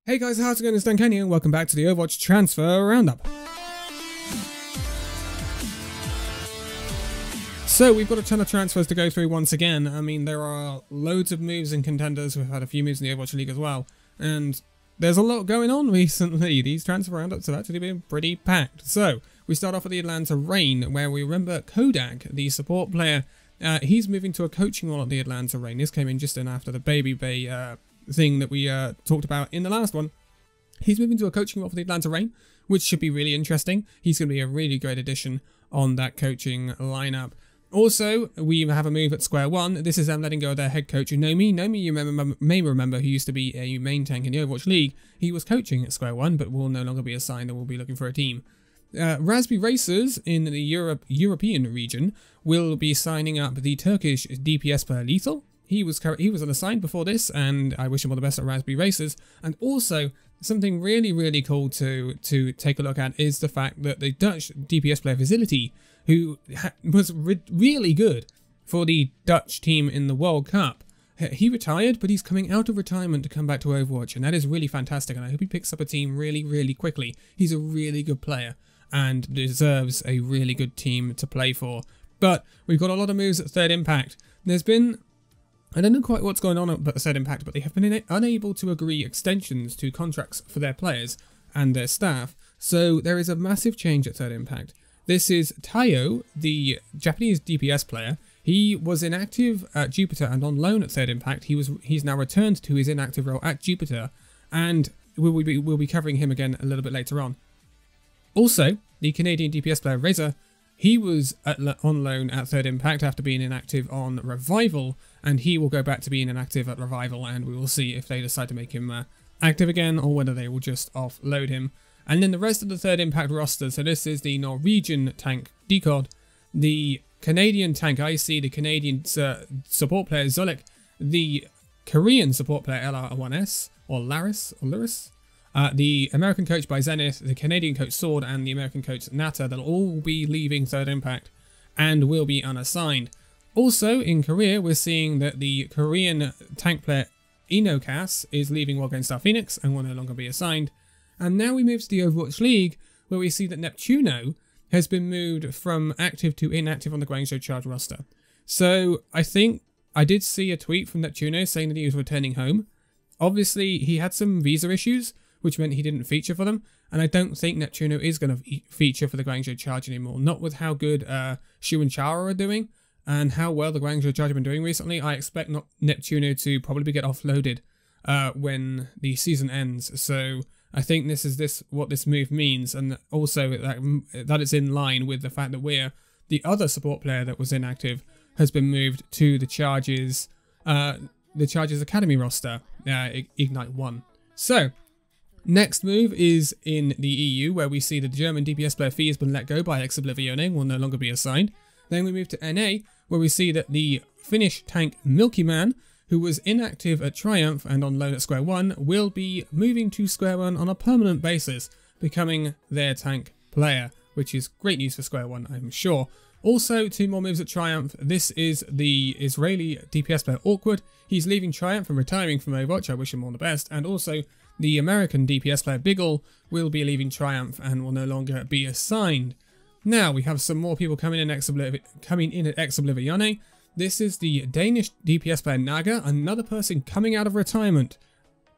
Hey guys, how's it going? It's Danconia and welcome back to the Overwatch Transfer Roundup. So we've got a ton of transfers to go through once again. I mean, there are loads of moves in Contenders. We've had a few moves in the Overwatch League as well. And there's a lot going on recently. These transfer roundups have actually been pretty packed. So we start off with the Atlanta Reign, where we remember Kodak, the support player. He's moving to a coaching role at the Atlanta Reign. This came in just in after the Baby Bay thing that we talked about in the last one. He's moving to a coaching role for the Atlanta Reign, which should be really interesting. He's going to be a really great addition on that coaching lineup. Also, we have a move at Square One. This is them letting go of their head coach, Nomi. Nomi, you may remember, who used to be a main tank in the Overwatch League. He was coaching at Square One, but will no longer be assigned and will be looking for a team. Raspberry Racers in the European region will be signing up the Turkish DPS player Lethal. He was unassigned before this, and I wish him all the best at Raspberry Racers. And also, something really cool to take a look at is the fact that the Dutch DPS player Facility, who was really good for the Dutch team in the World Cup, he retired, but he's coming out of retirement to come back to Overwatch, and that is really fantastic, and I hope he picks up a team really quickly. He's a really good player and deserves a really good team to play for. But we've got a lot of moves at Third Impact. There's been, I don't know quite what's going on at Third Impact, but they have been unable to agree extensions to contracts for their players and their staff, so there is a massive change at Third Impact. This is Tayo, the Japanese DPS player. He was inactive at Jupiter and on loan at Third Impact. He's now returned to his inactive role at Jupiter, and we'll be covering him again a little bit later on. Also, the Canadian DPS player Razor, he was on loan at Third Impact after being inactive on Revival, and he will go back to being inactive at Revival, and we will see if they decide to make him active again or whether they will just offload him. And then the rest of the Third Impact roster, so this is the Norwegian tank Decod, the Canadian tank IC, the Canadian support player Zolik, the Korean support player LR1S, or Laris, the American coach by Zenith, the Canadian coach Sword, and the American coach Nata. They'll all be leaving Third Impact and will be unassigned. Also, in Korea, we're seeing that the Korean tank player Inokas is leaving while going Star Phoenix and will no longer be assigned. And now we move to the Overwatch League, where we see that Neptuno has been moved from active to inactive on the Guangzhou Charge roster. So I think I did see a tweet from Neptuno saying that he was returning home. Obviously, he had some visa issues, which meant he didn't feature for them. And I don't think Neptuno is going to feature for the Guangzhou Charge anymore. Not with how good Shu and Chara are doing and how well the Guangzhou Charge have been doing recently. I expect Neptuno to probably get offloaded when the season ends. So I think this is what this move means, and also that it's in line with the fact that the other support player that was inactive has been moved to the Charge's Academy roster, Ignite 1. So next move is in the EU, where we see the German DPS player Fee has been let go by Ex-Oblivione and will no longer be assigned. Then we move to NA, where we see that the Finnish tank Milky Man, who was inactive at Triumph and on loan at Square One, will be moving to Square One on a permanent basis, becoming their tank player, which is great news for Square One, I'm sure. Also, 2 more moves at Triumph. This is the Israeli DPS player Awkward. He's leaving Triumph and retiring from Overwatch. I wish him all the best. And also, the American DPS player Biggle will be leaving Triumph and will no longer be assigned. Now, we have some more people coming in at Ex-Oblivione. This is the Danish DPS player Naga, another person coming out of retirement.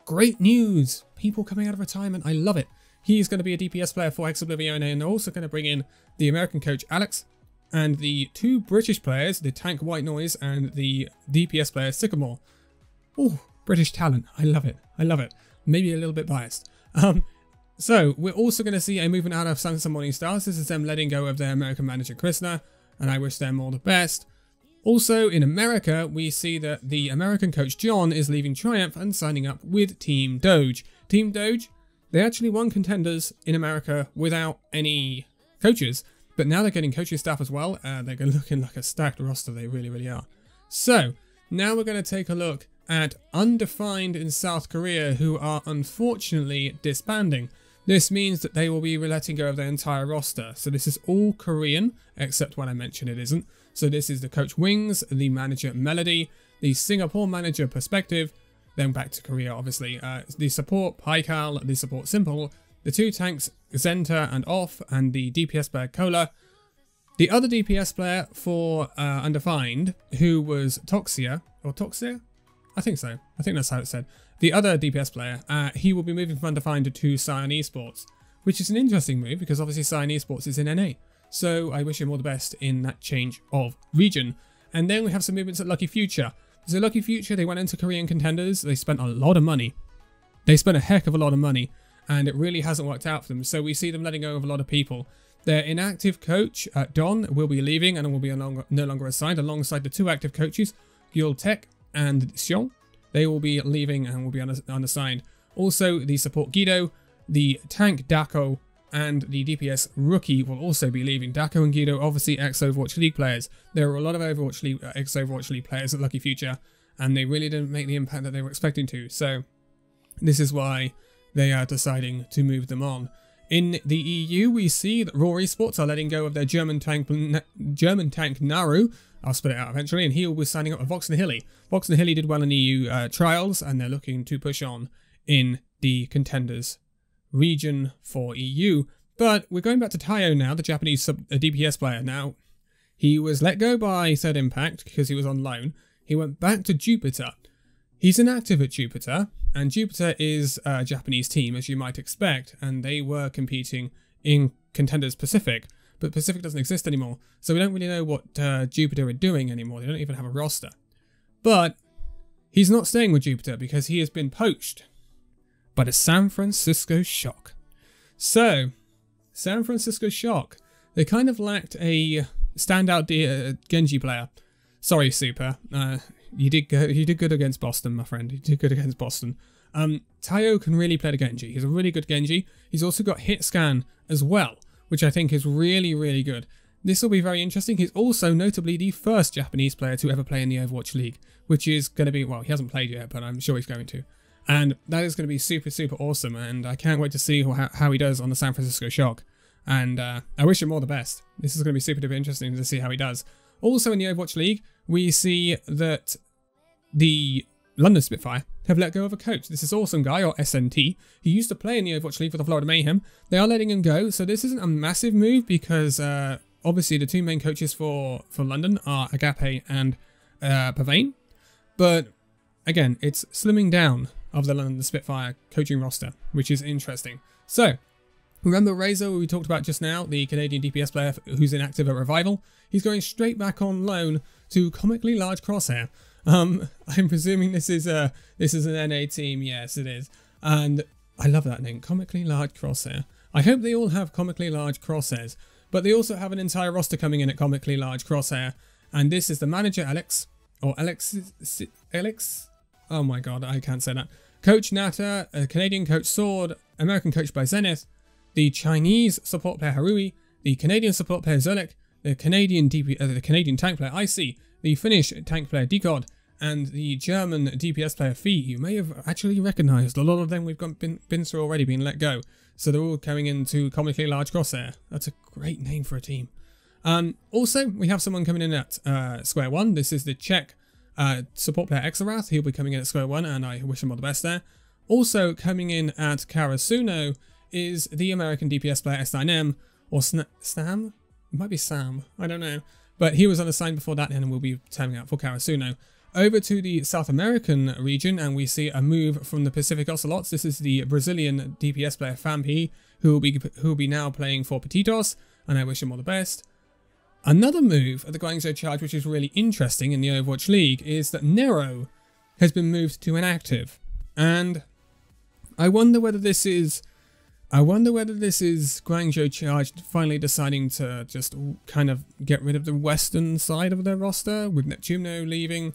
Great news! People coming out of retirement, I love it. He's going to be a DPS player for Ex-Oblivione, and they're also going to bring in the American coach Alex, and the 2 British players, the tank White Noise and the DPS player Sycamore. Oh, British talent, I love it, I love it. Maybe a little bit biased. So, we're also going to see a movement out of Sunset Morning Stars. This is them letting go of their American manager Krishna, and I wish them all the best. Also, in America, we see that the American coach John is leaving Triumph and signing up with Team Doge. Team Doge, they actually won Contenders in America without any coaches, but now they're getting coaching staff as well. They're looking like a stacked roster, they really are. So, now we're going to take a look at Undefined in South Korea, who are unfortunately disbanding. This means that they will be letting go of their entire roster. So this is all Korean, except when I mention it isn't. So this is the coach Wings, the manager Melody, the Singapore manager Perspective, then back to Korea, obviously. The support, Paikal, the support, Simple, the 2 tanks, Zenta and Off, and the DPS player, Cola. The other DPS player for Undefined, who was Toxia, or Toxia? I think so. I think that's how it's said. The other DPS player, he will be moving from Undefined to Cyan Esports, which is an interesting move because obviously Cyan Esports is in NA. So I wish him all the best in that change of region. And then we have some movements at Lucky Future. So Lucky Future, they went into Korean Contenders. They spent a lot of money. They spent a heck of a lot of money, and it really hasn't worked out for them. So we see them letting go of a lot of people. Their inactive coach, Don, will be leaving and will be no longer assigned alongside the 2 active coaches, Gyul Tech and Xiong. They will be leaving and will be unassigned. Also, the support Guido, the tank Dako, and the DPS rookie will also be leaving. Dako and Guido, obviously ex-Overwatch League players. There are a lot of ex-Overwatch League players at Lucky Future, and they really didn't make the impact that they were expecting to. So this is why they are deciding to move them on. In the EU, we see that Raw Esports are letting go of their German tank Naru. I'll spit it out eventually, and he will be signing up with Vox and Hilly. Vox and Hilly did well in EU trials, and they're looking to push on in the Contenders region for EU. But we're going back to Tayo now, the Japanese DPS player. Now, he was let go by Third Impact because he was on loan. He went back to Jupiter. He's inactive at Jupiter, and Jupiter is a Japanese team, as you might expect, and they were competing in Contenders Pacific. But Pacific doesn't exist anymore, so we don't really know what Jupiter are doing anymore. They don't even have a roster. But he's not staying with Jupiter because he has been poached by the San Francisco Shock. So, San Francisco Shock, they kind of lacked a standout Genji player. Sorry, Super. You did good against Boston, my friend. You did good against Boston. Tayo can really play the Genji. He's a really good Genji. He's also got hit scan as well, which I think is really, really good. This will be very interesting. He's also notably the first Japanese player to ever play in the Overwatch League, which is going to be, well, he hasn't played yet, but I'm sure he's going to. And that is going to be super, super awesome, and I can't wait to see how he does on the San Francisco Shock. And I wish him all the best. This is going to be super duper interesting to see how he does. Also in the Overwatch League, we see that the London Spitfire have let go of a coach. This is Awesome Guy, or SNT. He used to play in the Overwatch League for the Florida Mayhem. They are letting him go, so this isn't a massive move because obviously the 2 main coaches for London are Agape and Pavane. But again, it's slimming down of the London Spitfire coaching roster, which is interesting. So, remember Razor, we talked about just now, the Canadian DPS player who's inactive at Revival? He's going straight back on loan to Comically Large Crosshair. I'm presuming this is an NA team. Yes, it is. And I love that name, Comically Large Crosshair. I hope they all have Comically Large Crosshairs, but they also have an entire roster coming in at Comically Large Crosshair. And this is the manager, Alex. Oh my god, I can't say that. Coach Nata, Canadian coach Sword, American coach by Zenith, the Chinese support player Harui, the Canadian support player Zolik, the Canadian tank player IC, the Finnish tank player Decod, and the German DPS player Fee. You may have actually recognised a lot of them we've been through already, being let go. So they're all coming into Comically Large Crosshair. That's a great name for a team. Also, we have someone coming in at Square One. This is the Czech support player Exarath. He'll be coming in at Square One, and I wish him all the best there. Also coming in at Karasuno is the American DPS player S9M, or Sam? It might be Sam, I don't know. But he was unassigned before that, and will be turning out for Karasuno. Over to the South American region, and we see a move from the Pacific Ocelots. This is the Brazilian DPS player Fampi, who will be now playing for Petitos, and I wish him all the best. Another move at the Guangzhou Charge, which is really interesting in the Overwatch League, is that Nero has been moved to inactive, and I wonder whether this is Guangzhou Charge finally deciding to just kind of get rid of the western side of their roster, with Neptuno leaving,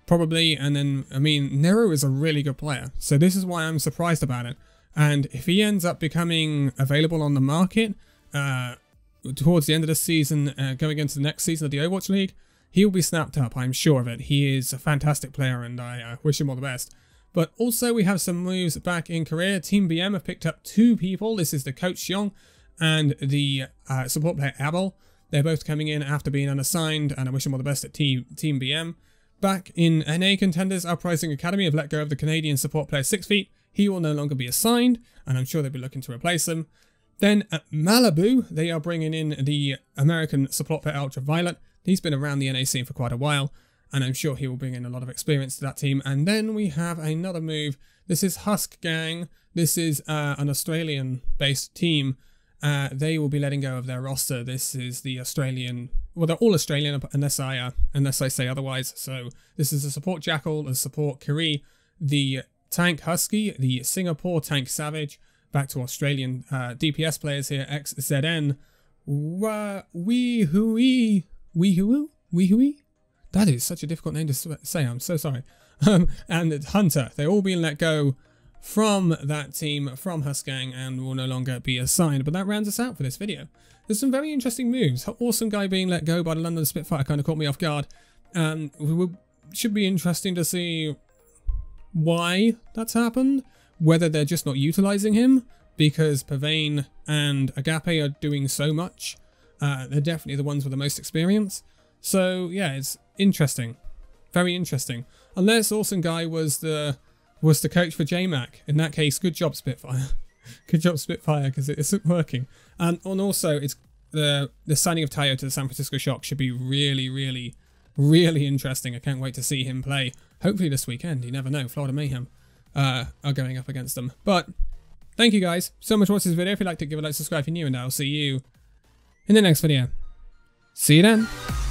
probably, and then, I mean, Nero is a really good player, so this is why I'm surprised about it. And if he ends up becoming available on the market towards the end of the season, going into the next season of the Overwatch League, he will be snapped up, I'm sure of it. He is a fantastic player, and I wish him all the best. But also we have some moves back in Korea. Team BM have picked up 2 people. This is the coach Xiong and the support player Abel. They're both coming in after being unassigned, and I wish them all the best at Team BM. back in NA Contenders, Uprising Academy have let go of the Canadian support player 6 Feet. He will no longer be assigned, and I'm sure they'll be looking to replace him. Then at Malibu, they are bringing in the American support player Ultraviolet. He's been around the NA scene for quite a while, and I'm sure he will bring in a lot of experience to that team. And then we have another move. This is Husk Gang. This is an Australian-based team. They will be letting go of their roster. This is the Australian... Well, they're all Australian unless I say otherwise. So this is the support Jackal, the support Kiri, the tank Husky, the Singapore tank Savage. Back to Australian DPS players here, XZN. Weehui? That is such a difficult name to say, I'm so sorry. And Hunter. They're all being let go from that team, from Husgang, and will no longer be assigned. But that rounds us out for this video. There's some very interesting moves. Awesome Guy being let go by the London Spitfire kind of caught me off guard. Should be interesting to see why that's happened. Whether they're just not utilising him, because Pavane and Agape are doing so much. They're definitely the ones with the most experience. So yeah, it's interesting. Very interesting. Unless Awesome Guy was the coach for JMac. In that case, good job Spitfire. Good job Spitfire, because it isn't working. And also, it's the signing of Tayo to the San Francisco Shock should be really, really, really interesting. I can't wait to see him play. Hopefully this weekend. You never know. Florida Mayhem are going up against them. But thank you guys so much for watching this video. If you liked it, give it a like, subscribe if you're new, and I'll see you in the next video. See you then.